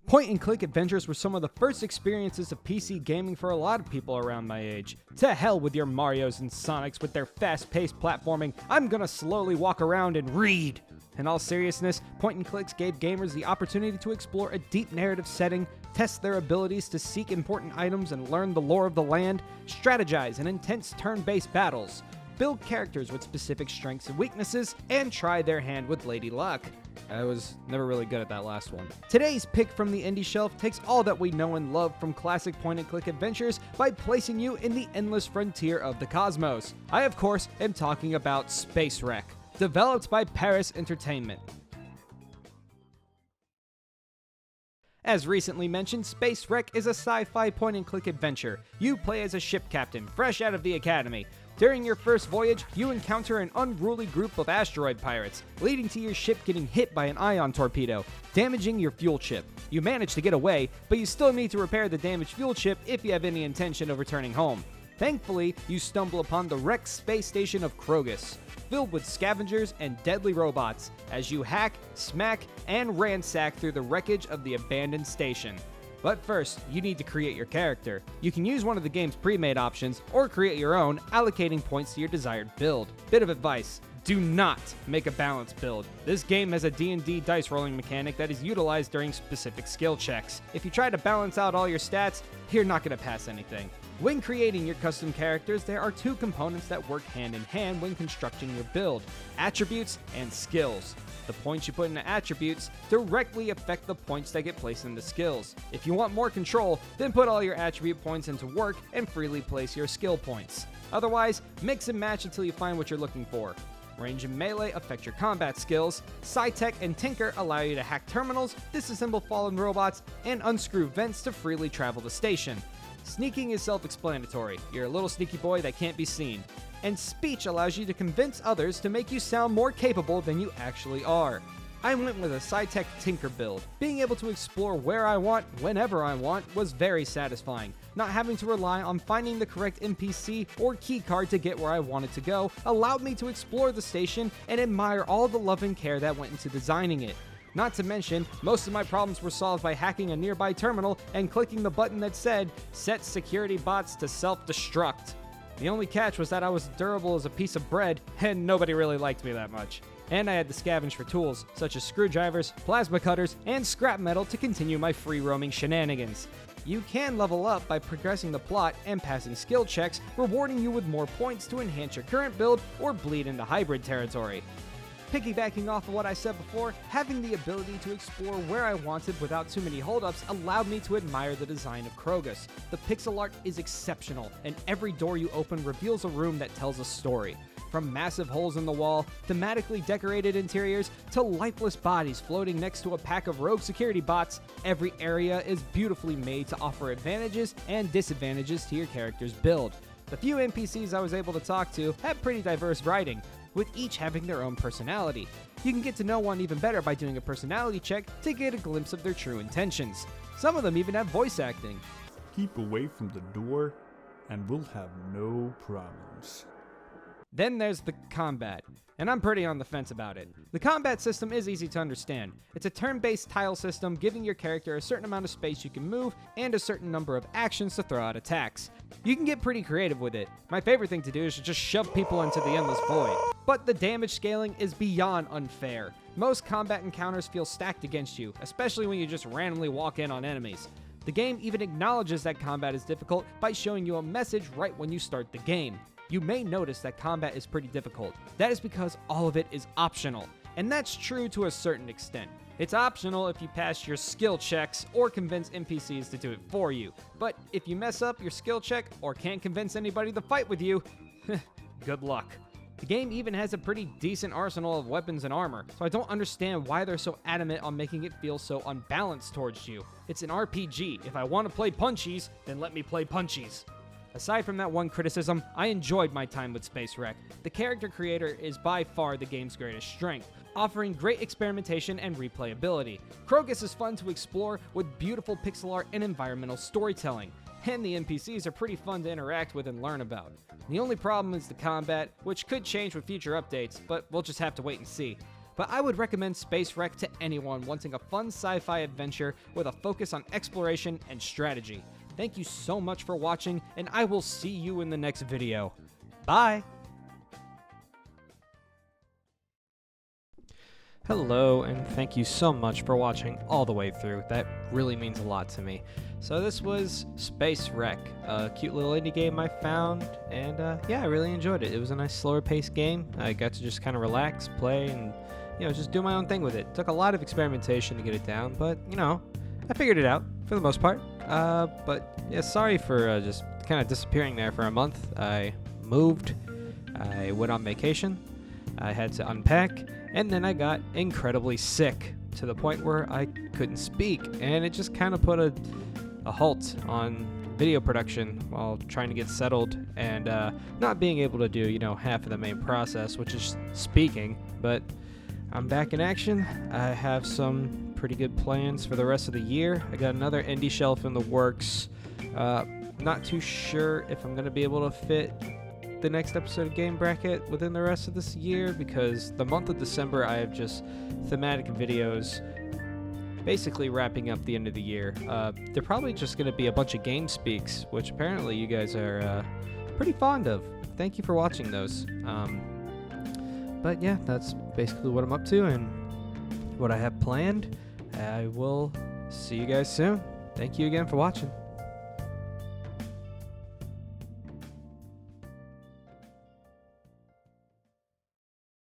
Point-and-click adventures were some of the first experiences of PC gaming for a lot of people around my age. To hell with your Marios and Sonics with their fast-paced platforming, I'm gonna slowly walk around and read! In all seriousness, point-and-clicks gave gamers the opportunity to explore a deep narrative setting, test their abilities to seek important items and learn the lore of the land, strategize in intense turn-based battles, build characters with specific strengths and weaknesses, and try their hand with Lady Luck. I was never really good at that last one. Today's pick from the indie shelf takes all that we know and love from classic point-and-click adventures by placing you in the endless frontier of the cosmos. I, of course, am talking about Space Wreck, developed by Paris Entertainment. As recently mentioned, Space Wreck is a sci-fi point-and-click adventure. You play as a ship captain, fresh out of the academy. During your first voyage, you encounter an unruly group of asteroid pirates, leading to your ship getting hit by an ion torpedo, damaging your fuel chip. You manage to get away, but you still need to repair the damaged fuel chip if you have any intention of returning home. Thankfully, you stumble upon the wrecked space station of Krogus, filled with scavengers and deadly robots, as you hack, smack, and ransack through the wreckage of the abandoned station. But first, you need to create your character. You can use one of the game's pre-made options, or create your own, allocating points to your desired build. Bit of advice: do not make a balanced build. This game has a D&D dice rolling mechanic that is utilized during specific skill checks. If you try to balance out all your stats, you're not going to pass anything. When creating your custom characters, there are two components that work hand in hand when constructing your build: attributes and skills. The points you put into attributes directly affect the points that get placed into skills. If you want more control, then put all your attribute points into work and freely place your skill points. Otherwise, mix and match until you find what you're looking for. Range and melee affect your combat skills. Sci-tech and tinker allow you to hack terminals, disassemble fallen robots, and unscrew vents to freely travel the station. Sneaking is self-explanatory. You're a little sneaky boy that can't be seen. And speech allows you to convince others to make you sound more capable than you actually are. I went with a Sci-Tech Tinker build. Being able to explore where I want, whenever I want, was very satisfying. Not having to rely on finding the correct NPC or keycard to get where I wanted to go allowed me to explore the station and admire all the love and care that went into designing it. Not to mention, most of my problems were solved by hacking a nearby terminal and clicking the button that said, "Set security bots to self-destruct." The only catch was that I was durable as a piece of bread, and nobody really liked me that much. And I had to scavenge for tools, such as screwdrivers, plasma cutters, and scrap metal to continue my free-roaming shenanigans. You can level up by progressing the plot and passing skill checks, rewarding you with more points to enhance your current build or bleed into hybrid territory. Piggybacking off of what I said before, having the ability to explore where I wanted without too many holdups allowed me to admire the design of Krogus. The pixel art is exceptional, and every door you open reveals a room that tells a story. From massive holes in the wall, thematically decorated interiors, to lifeless bodies floating next to a pack of rogue security bots, every area is beautifully made to offer advantages and disadvantages to your character's build. The few NPCs I was able to talk to had pretty diverse writing, with each having their own personality. You can get to know one even better by doing a personality check to get a glimpse of their true intentions. Some of them even have voice acting. Keep away from the door, and we'll have no problems. Then there's the combat, and I'm pretty on the fence about it. The combat system is easy to understand. It's a turn-based tile system giving your character a certain amount of space you can move and a certain number of actions to throw out attacks. You can get pretty creative with it. My favorite thing to do is to just shove people into the endless void. But the damage scaling is beyond unfair. Most combat encounters feel stacked against you, especially when you just randomly walk in on enemies. The game even acknowledges that combat is difficult by showing you a message right when you start the game. You may notice that combat is pretty difficult. That is because all of it is optional. And that's true to a certain extent. It's optional if you pass your skill checks or convince NPCs to do it for you. But if you mess up your skill check or can't convince anybody to fight with you, good luck. The game even has a pretty decent arsenal of weapons and armor, so I don't understand why they're so adamant on making it feel so unbalanced towards you. It's an RPG. If I want to play punchies, then let me play punchies. Aside from that one criticism, I enjoyed my time with Space Wreck. The character creator is by far the game's greatest strength, offering great experimentation and replayability. Krogus is fun to explore with beautiful pixel art and environmental storytelling, and the NPCs are pretty fun to interact with and learn about. The only problem is the combat, which could change with future updates, but we'll just have to wait and see. but I would recommend Space Wreck to anyone wanting a fun sci-fi adventure with a focus on exploration and strategy. Thank you so much for watching, and I will see you in the next video. Bye! Hello, and thank you so much for watching all the way through. That really means a lot to me. So this was Space Wreck, a cute little indie game I found, and yeah, I really enjoyed it. It was a nice slower paced game. I got to just kind of relax, play, and just do my own thing with it. Took a lot of experimentation to get it down, but I figured it out for the most part. But yeah, sorry for just kind of disappearing there for a month. I moved, I went on vacation, I had to unpack, and then I got incredibly sick to the point where I couldn't speak, and it just kind of put a halt on video production while trying to get settled and not being able to do half of the main process, which is speaking. But I'm back in action. I have some pretty good plans for the rest of the year. I got another indie shelf in the works. Not too sure if I'm going to be able to fit the next episode of Game Bracket within the rest of this year, because the month of December I have just thematic videos basically wrapping up the end of the year. They're probably just going to be a bunch of game speaks, which apparently you guys are pretty fond of. Thank you for watching those. But yeah, that's basically what I'm up to and what I have planned. I will see you guys soon. Thank you again for watching.